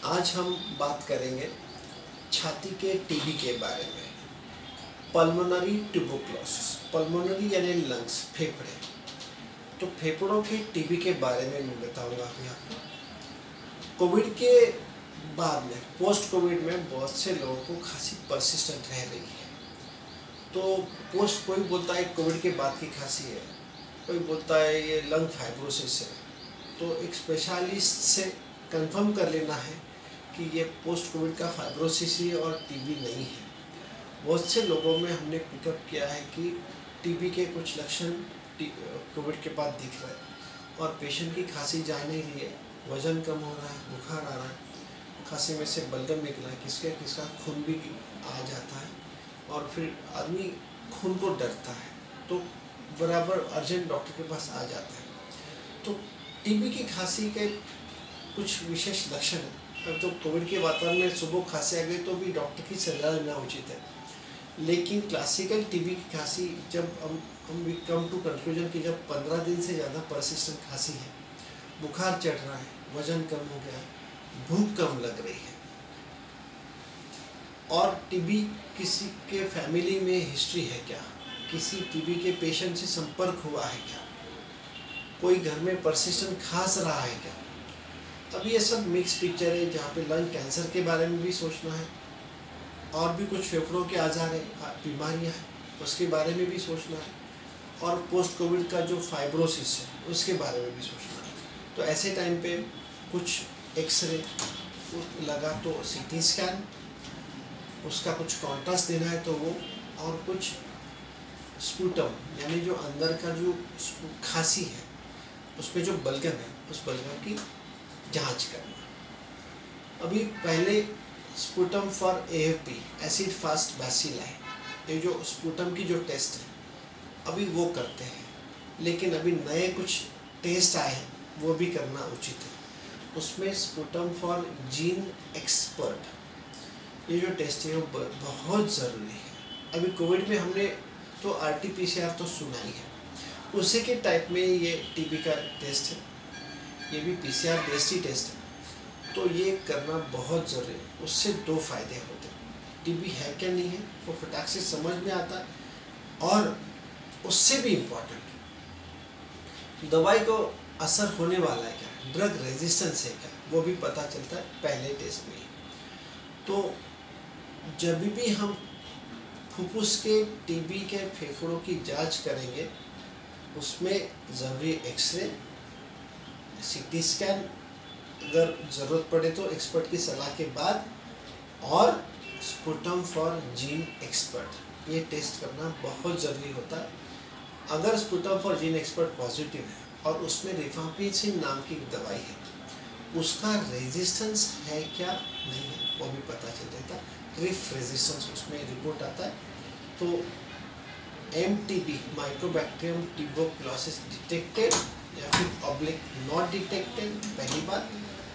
आज हम बात करेंगे छाती के टीबी के बारे में। पल्मोनरी ट्यूबरकुलोसिस, पल्मोनरी यानी लंग्स, फेफड़े। तो फेफड़ों के टीबी के बारे में मैं बताऊंगा अभी आपको। कोविड के बाद में, पोस्ट कोविड में बहुत से लोगों को खांसी परसिस्टेंट रह रही है। तो पोस्ट, कोई बोलता है कोविड के बाद की खांसी है, कोई बोलता है ये लंग फाइब्रोसिस है। तो एक स्पेशलिस्ट से कंफर्म कर लेना है कि ये पोस्ट कोविड का फाइब्रोसिस ही और टीबी नहीं है। बहुत से लोगों में हमने पिकअप किया है कि टीबी के कुछ लक्षण कोविड के बाद दिख रहे हैं और पेशेंट की खांसी जा नहीं रही है, वजन कम हो रहा है, बुखार आ रहा है, खांसी में से बलगम निकला है, किसका खून भी आ जाता है और फिर आदमी खून को डरता है, तो बराबर अर्जेंट डॉक्टर के पास आ जाता है। तो टीबी की खांसी के कुछ विशेष लक्षण हैं। तो कोविड के वातावरण में सुबह खांसी आ गई तो भी डॉक्टर की सलाह लेना उचित है। लेकिन क्लासिकल टीबी की खांसी, जब हम कम टू कंक्लूजन कि जब 15 दिन से ज़्यादा परसिस्टेंट खांसी है, बुखार चढ़ रहा है, वजन कम हो गया है, भूख कम लग रही है और टीबी किसी के फैमिली में हिस्ट्री है क्या, किसी टीबी के पेशेंट से संपर्क हुआ है क्या, कोई घर में परसिस्टेंट खांस रहा है क्या। अब ये सब मिक्स पिक्चर है, जहाँ पे लंग कैंसर के बारे में भी सोचना है और भी कुछ फेफड़ों के आजार है, बीमारियां हैं, उसके बारे में भी सोचना है और पोस्ट कोविड का जो फाइब्रोसिस है उसके बारे में भी सोचना है। तो ऐसे टाइम पे कुछ एक्सरे लगा तो सीटी स्कैन, उसका कुछ कॉन्ट्रास्ट देना है तो वो, और कुछ स्पूटम यानी जो अंदर का जो खांसी है उसमें जो बलगम है उस बलगम की जांच करना। अभी पहले sputum for AFP, acid fast bacilli, ये जो स्पूटम की जो टेस्ट है अभी वो करते हैं, लेकिन अभी नए कुछ टेस्ट आए हैं वो भी करना उचित है। उसमें स्पूटम फॉर जीन एक्सपर्ट, ये जो टेस्ट है वो बहुत ज़रूरी है। अभी कोविड में हमने तो RT-PCR तो सुना ही है, उसी के टाइप में ये टीबी का टेस्ट है, ये भी PCR बेस्ड ही टेस्ट है। तो ये करना बहुत ज़रूरी है। उससे दो फायदे होते हैं, टीबी है क्या नहीं है वो फटाक से समझ में आता है, और उससे भी इम्पोर्टेंट दवाई को असर होने वाला है क्या, ड्रग रेजिस्टेंस है क्या, वो भी पता चलता है पहले टेस्ट में। तो जब भी हम फुफ्फुस के टीबी के फेफड़ों की जांच करेंगे उसमें ज़रूरी एक्सरे, सीटी स्कैन, अगर ज़रूरत पड़े तो एक्सपर्ट की सलाह के बाद, और स्पूटम फॉर जीन एक्सपर्ट, ये टेस्ट करना बहुत ज़रूरी होता है। अगर sputum for gene expert positive है और उसमें रिफाम्पिसिन नाम की दवाई है, उसका रेजिस्टेंस है क्या नहीं है वो भी पता चल जाता है। रिफ रेजिस्टेंस उसमें रिपोर्ट आता है। तो MTB, माइकोबैक्टीरियम ट्यूबरकुलोसिस डिटेक्टेड या फिर ऑब्लिक नॉट डिटेक्टेड पहली बात,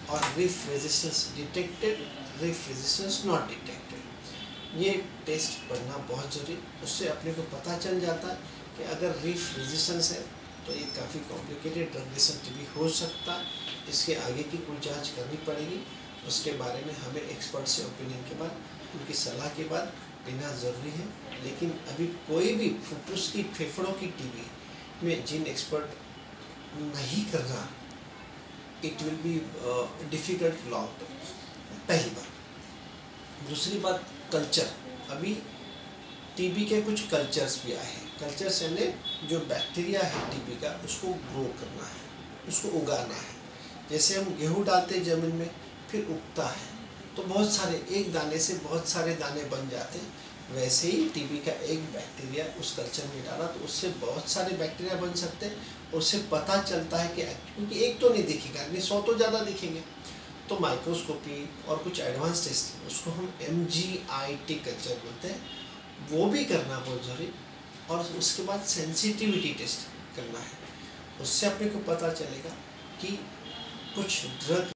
और RIF resistance detected, RIF resistance not detected, ये टेस्ट पढ़ना बहुत जरूरी। उससे अपने को पता चल जाता है कि अगर रिफ रेजिस्टेंस है तो ये काफ़ी कॉम्प्लिकेटेड ड्रग रेजिस्टेंट टीबी हो सकता है, इसके आगे की कुछ जांच करनी पड़ेगी। उसके बारे में हमें एक्सपर्ट से ओपिनियन के बाद, उनकी सलाह के बाद लेना ज़रूरी है। लेकिन अभी कोई भी फुफ्फुस की, फेफड़ों की टीबी में जीन एक्सपर्ट नहीं करना, it will be difficult long term, पहली बात। दूसरी बात, कल्चर। अभी टीबी के कुछ कल्चर्स भी आए हैं। कल्चर्स यानी जो बैक्टीरिया है टीबी का उसको ग्रो करना है, उसको उगाना है। जैसे हम गेहूँ डालते हैं ज़मीन में, फिर उगता है तो बहुत सारे, एक दाने से बहुत सारे दाने बन जाते हैं, वैसे ही टीबी का एक बैक्टीरिया उस कल्चर में डाला तो उससे बहुत सारे बैक्टीरिया बन सकते हैं। उससे पता चलता है कि, क्योंकि एक तो नहीं दिखेगा, नहीं 100 तो ज़्यादा दिखेंगे, तो माइक्रोस्कोपी और कुछ एडवांस टेस्ट, उसको हम MGIT कल्चर बोलते हैं, वो भी करना बहुत ज़रूरी। और उसके बाद सेंसिटिविटी टेस्ट करना है, उससे अपने को पता चलेगा कि कुछ ड्रग